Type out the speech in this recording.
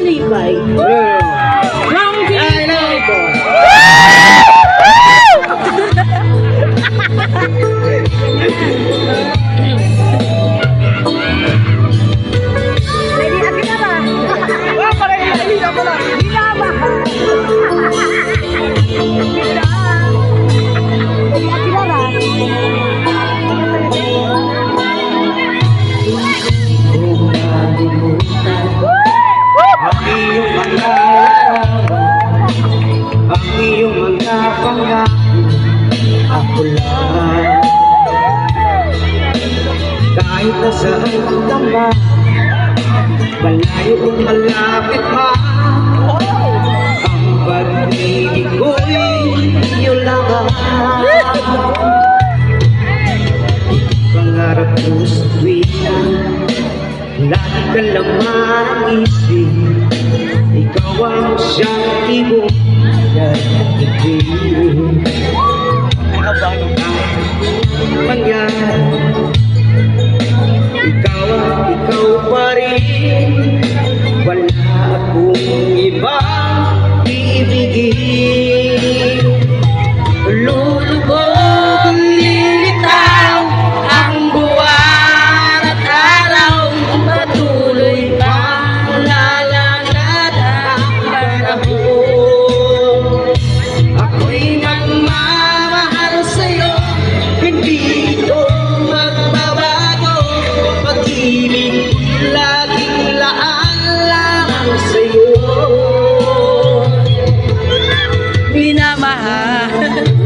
Alibay. From the ang iyong mga pangako, ako lang. Kahit nasaan ka ba, malayo o malapit pa, ang pag-ibig ko'y iyo lang. Pangarap ko sa tuwina, lagi ka laman ang isip, ikaw ang siyang ibong nagtitigil. Mangyari, ikaw pa rin, wala akong ibang iibigin. Lulubog, lilitaw ang buwan at araw, patuloy pang lalakad ang panahon. Ako'y nagmamahal sa'yo, hindi ito magbabago. Pag-ibig ko'y laging laan sa'yo. minamahal.